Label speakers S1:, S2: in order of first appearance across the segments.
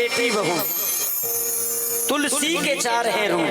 S1: बेटी बहू, तुलसी के चार हैं रूप।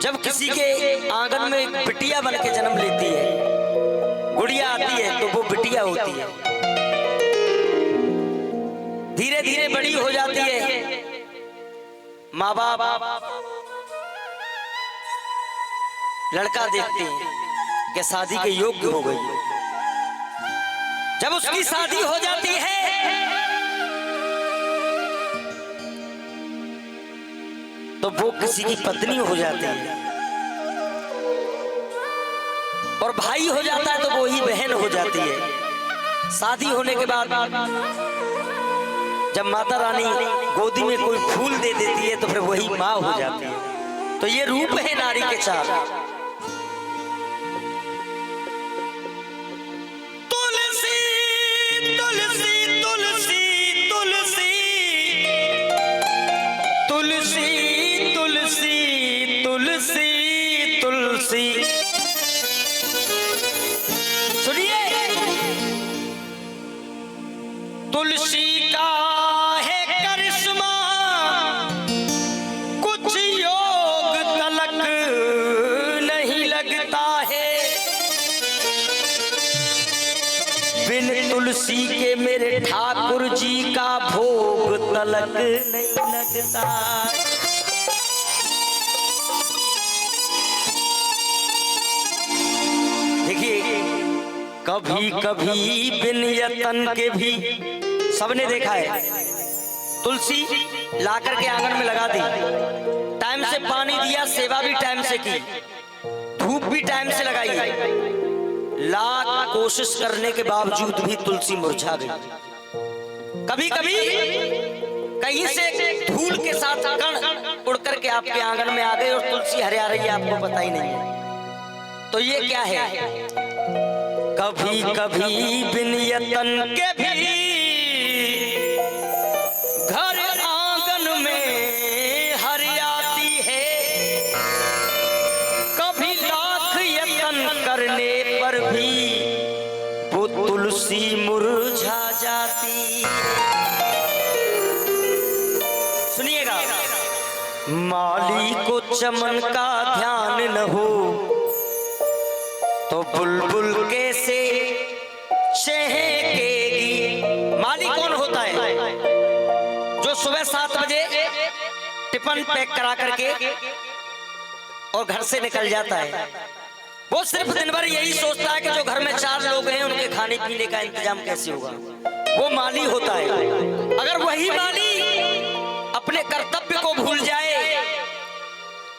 S1: जब किसी के आंगन में एक बिटिया बन के जन्म लेती है, गुड़िया आती है, तो वो बिटिया होती है। धीरे धीरे बड़ी हो जाती है, माँ बाप लड़का देखते हैं कि शादी के योग्य हो गई। जब उसकी शादी हो जाती है तो वो किसी की पत्नी हो जाती है, और भाई हो जाता है तो वो ही बहन हो जाती है। शादी होने के बाद जब माता रानी गोदी में कोई फूल दे देती है तो फिर वही माँ हो जाती है। तो ये रूप है नारी के चार। तुलसी तुलसी तुलसी तुलसी तुलसी तुलसी तुलसी तुलसी। सुनिए, तुलसी का है करिश्मा, कुछ योग तलक नहीं लगता है। बिन तुलसी के मेरे ठाकुर जी का भोग तलक नहीं लगता। देखिए, कभी कभी बिन यतन के भी सबने देखा है, तुलसी लाकर के आंगन में लगा दी, टाइम से पानी दिया, सेवा भी टाइम से की, धूप भी टाइम से लगाई, लाख कोशिश करने के बावजूद भी तुलसी मुरझा गई। कभी कभी कहीं से धूल के साथ कण उड़ करके आपके आंगन में आ गए और तुलसी हरिया रही है, आपको पता ही नहीं है। तो ये क्या है? कभी कभी बिन यतन के भी घर आंगन में हरियाती है, कभी लाख यतन करने पर भी वो तुलसी मुरझा जाती। सुनिएगा, माली को चमन का ध्यान न हो तो बुलबुल कैसे चहकेगी। माली कौन होता है? जो सुबह 7 बजे टिफिन पैक करा करके और घर से निकल जाता है। वो सिर्फ दिन भर यही सोचता है कि जो घर में 4 लोग हैं उनके खाने पीने का इंतजाम कैसे होगा। वो माली होता है। अगर वही माली अपने कर्तव्य को भूल जाए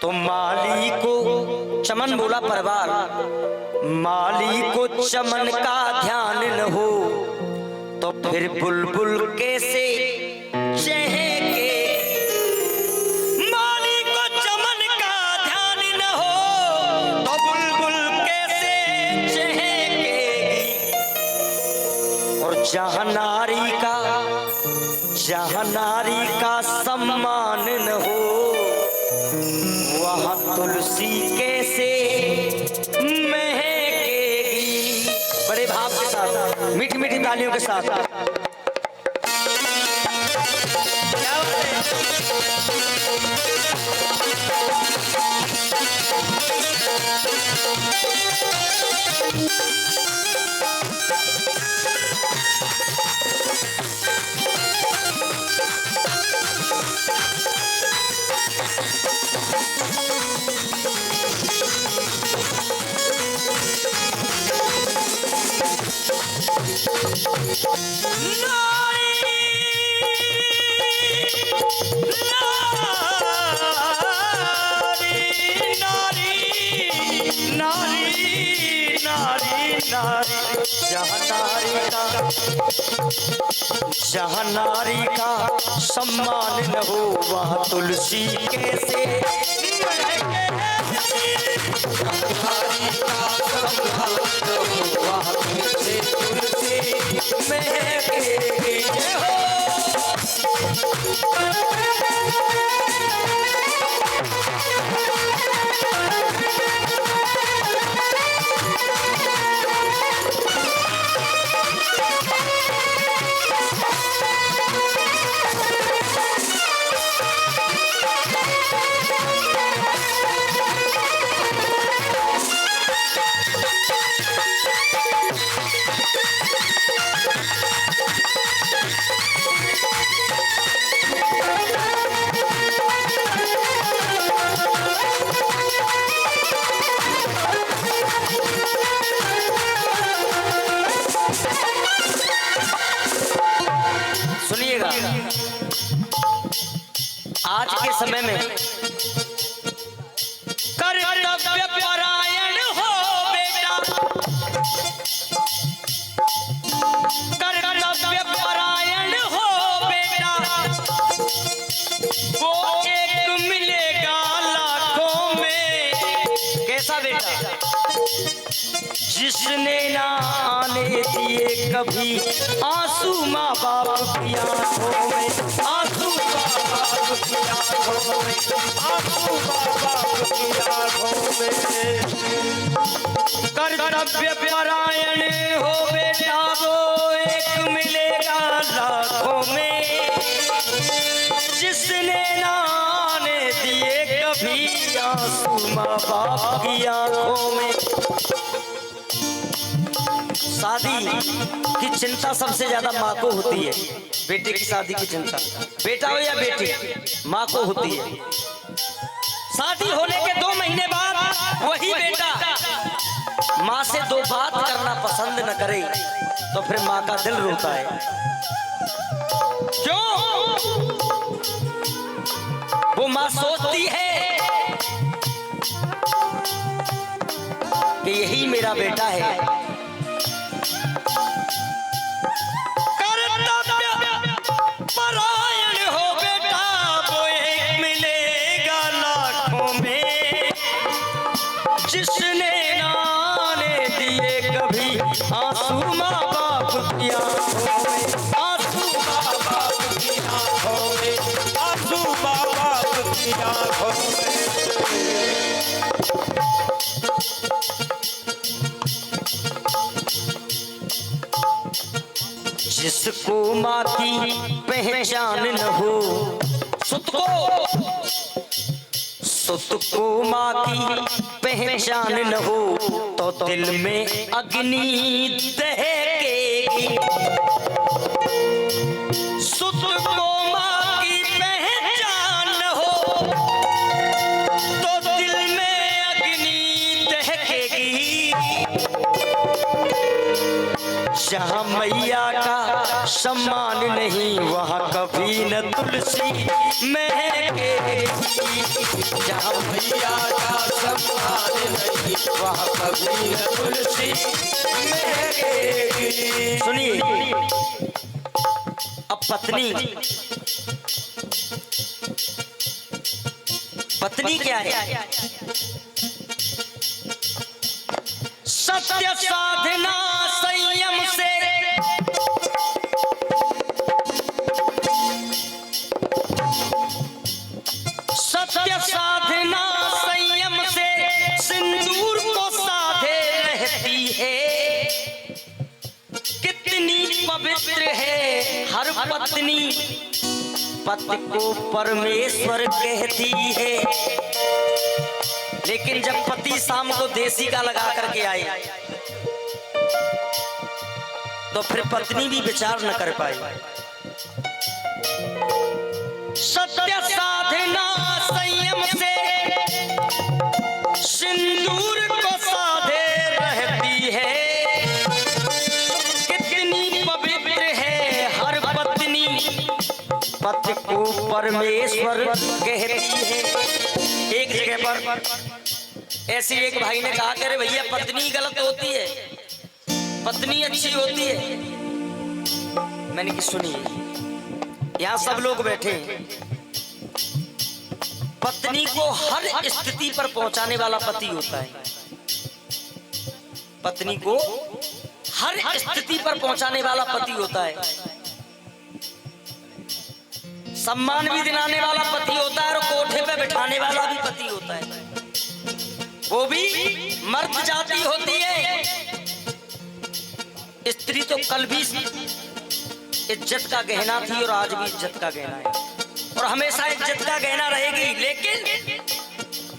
S1: तो माली को, चमन बोला परिवार, माली को चमन का ध्यान न हो तो फिर बुलबुल कैसे चहके। माली को चमन का ध्यान न हो तो बुलबुल कैसे चहकेगी। और जहाँ नारी का सम्मान न हो वहाँ तुलसी कैसे महकेगी। बड़े भाव के साथ, मीठी मीठी तालियों के साथ। क्या बात जहाँ नारी का सम्मान न हो वहाँ तुलसी कैसे महके। नारी का सम्मान न हो वहाँ तुलसी महकेगी। जय हो। आज के समय में कर्तव्य परायण हो बेटा, कर्तव्य परायण हो बेटा, वो एक मिलेगा लाखों में। कैसा बेटा? जिसने ना आने दिए कभी आंसू माँ बाप की आंखों में, आंसू माँ बाप की आंखों में, आंसू माँ बाप की आंखों में। कर्तव्य परायण हो बेटा, वो एक मिलेगा लाखों में। जिसने ना आने दिए कभी आंसू माँ बाप की आंखों में। शादी की चिंता सबसे ज्यादा माँ को होती है। बेटे की शादी की चिंता, बेटा हो या बेटी, माँ को होती है। शादी होने के 2 महीने बाद वही बेटा माँ से 2 बात करना पसंद न करे तो फिर माँ का दिल रोता है। क्यों? वो माँ सोचती है कि यही मेरा बेटा है। परायण हो बेटा, वो एक मिलेगा लाखों में। जिसने ना आने दिए कभी आंसू माँ बाप की आंखों में, आंसू माँ बाप की आंखों में, आंसू माँ बाप की आंखों में। जिसको माँ की पहचान न हो, सुत को माँ की पहचान न हो तो दिल में अग्नि दहकेगी। सुत को माँ की पहचान न हो तो दिल में अग्नि दहकेगी। जहाँ मैया का सम्मान नहीं वहाँ कभी न तुलसी महकेगी। जहाँ मैया का सम्मान नहीं वहाँ कभी न तुलसी महकेगी। सुनिए, अब पत्नी क्या है? सत्य साधना संयम से, सत्य साधना संयम से सिंदूर को साधे रहती है। कितनी पवित्र है हर पत्नी, पति को परमेश्वर कहती है। लेकिन जब पति शाम को देसी का लगा करके आए तो फिर पत्नी भी विचार न कर पाई। सत्य साधना संयम से सिंदूर को साधे रहती है। कितनी पवित्र है हर पत्नी, पति को परमेश्वर कहती है। एक जगह पर ऐसे एक भाई ने कहा करे भैया पत्नी गलत होती है, पत्नी अच्छी होती है। मैंने कि सुनिए, यहाँ सब लोग बैठे हैं, पत्नी को हर स्थिति पर पहुंचाने वाला पति होता है। पत्नी को हर स्थिति पर पहुंचाने वाला पति होता है। सम्मान भी दिलाने वाला पति होता है और कोठे पे बिठाने वाला भी पति होता है। वो भी मर्द जाति होती है। स्त्री तो कल भी इज्जत का गहना थी और आज भी इज्जत का गहना है और हमेशा इज्जत का गहना रहेगी। लेकिन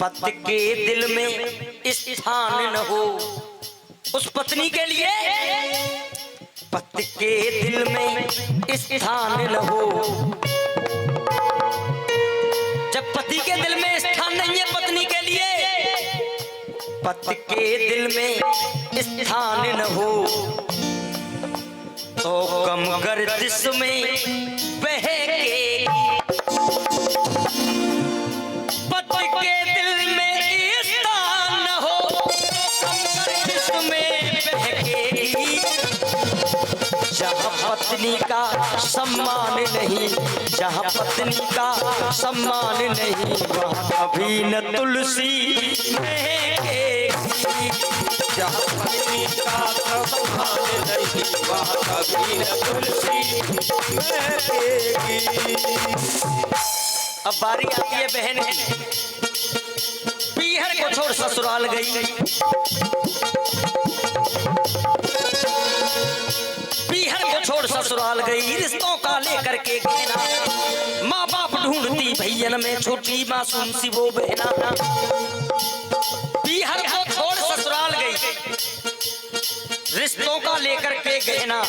S1: पति के दिल में स्थान न हो उस पत्नी के लिए, पति के दिल में स्थान न हो। जब पति के दिल में स्थान नहीं है पत्नी के लिए, पति के दिल में स्थान न हो तो कम गर्दिश में बहकेगी। जहाँ पत्नी का सम्मान नहीं, जहाँ पत्नी का सम्मान नहीं, वहाँ कभी न तुलसी महकेगी।
S2: जहाँ पत्नी का सम्मान नहीं, वहाँ कभी न तुलसी महकेगी।
S1: अब बारी आती है बहन की। पीहर को छोड़ ससुराल गई, पीहर को छोड़ ससुराल गई, रिश्तों का लेकर के कहना, माँ बाप ढूंढती भैयन में छोटी मासूम सी वो बहना। पीहर को छोड़ ससुराल गई, रिश्तों का लेकर के कहना।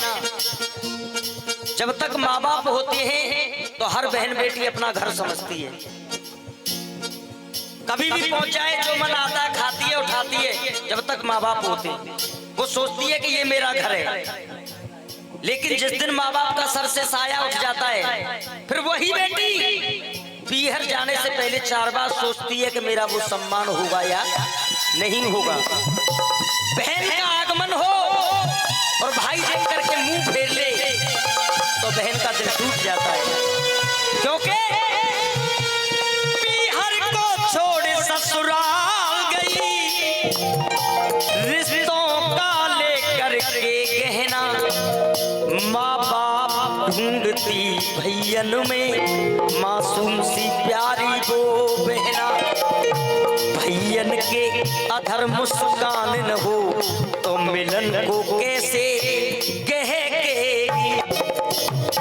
S1: जब तक माँ बाप होते हैं तो हर बहन बेटी अपना घर समझती है। कभी भी पहुंच जाए, जो मन आता है खाती है उठाती है। जब तक माँ बाप होते वो सोचती है कि ये मेरा घर है। लेकिन जिस दिन माँ बाप का सर से साया उठ जाता है, फिर वही बेटी पीहर जाने से पहले 4 बार सोचती है कि मेरा वो सम्मान होगा या नहीं होगा। बहन का आगमन हो और भाई देख करके मुंह फेर ले तो बहन का दिल टूट जाता है, क्योंकि पीहर को छोड़ ससुराल गई, रिश्तों का लेकर के गहना। माँ बाप ढूंढती भैयन में मासूम सी प्यारी वो बहना। भैयन के अधर मुस्कान न हो तो मिलन को कैसे कहेगी।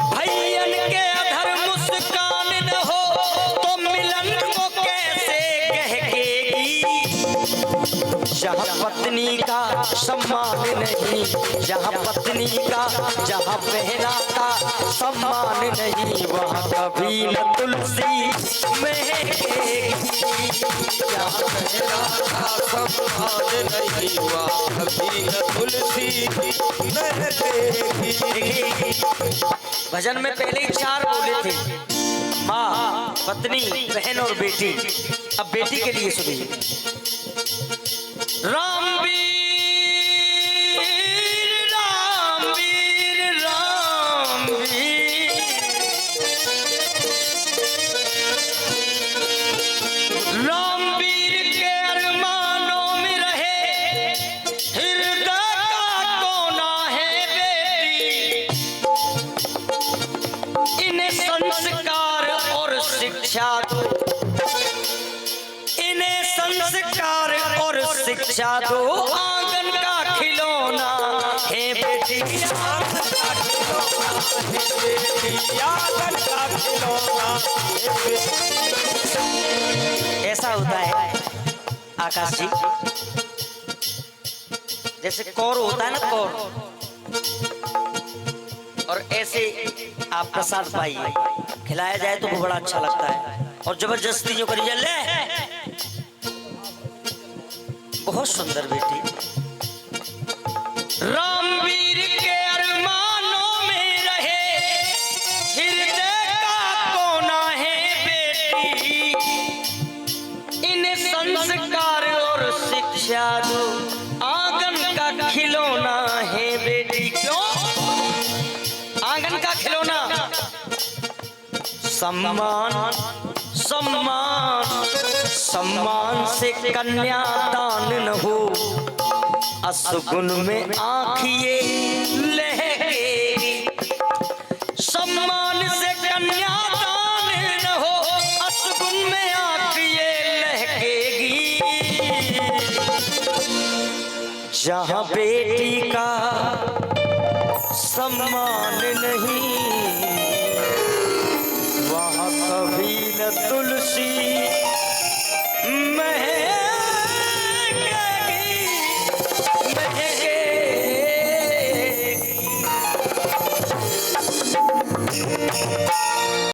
S1: भैयन के अधर मुस्कान न हो तो मिलन को कैसे कहेगी। जहाँ पत्नी का सम्मान नहीं, जहाँ पत्नी का, जहाँ बहना का सम्मान नहीं, वहाँ कभी न तुलसी महकेगी।
S2: जहाँ बहना का सम्मान नहीं, वहाँ कभी न तुलसी महकेगी।
S1: भजन में पहले ही 4 बोले थे, माँ, पत्नी, बहन और बेटी। अब बेटी के लिए सुनिए। रामवीर रामवीर रामवीर, रामवीर के अरमानों में रहे, हृदय का कोना है बेटी। इन्हें संस्कार और शिक्षा दो, इन्हें संस्कार और शिक्षा दो, आंगन का खिलौना है बेटी।
S2: आंगन का खिलौना है बेटी, आंगन का खिलौना है बेटी।
S1: ऐसा होता है आकाश जी, जैसे कौर होता है ना, कौर, और ऐसे आप प्रसाद पाइए, खिलाया जाए तो वो बड़ा अच्छा लगता है। और जबरदस्ती जो करी जाए, ले बहुत सुंदर बेटी। रामवीर के अरमानों में रहे, हृदय का कोना है बेटी। इन्हें संस्कार और शिक्षा दो, आंगन का खिलौना है बेटी। क्यों आंगन का खिलौना? सम्मान सम्मान सम्मान से कन्यादान न हो, असगुन में आँखिए लहकेगी। सम्मान से कन्यादान न हो, असगुन में आँखिए लहकेगी। जहाँ बेटी का सम्मान नहीं,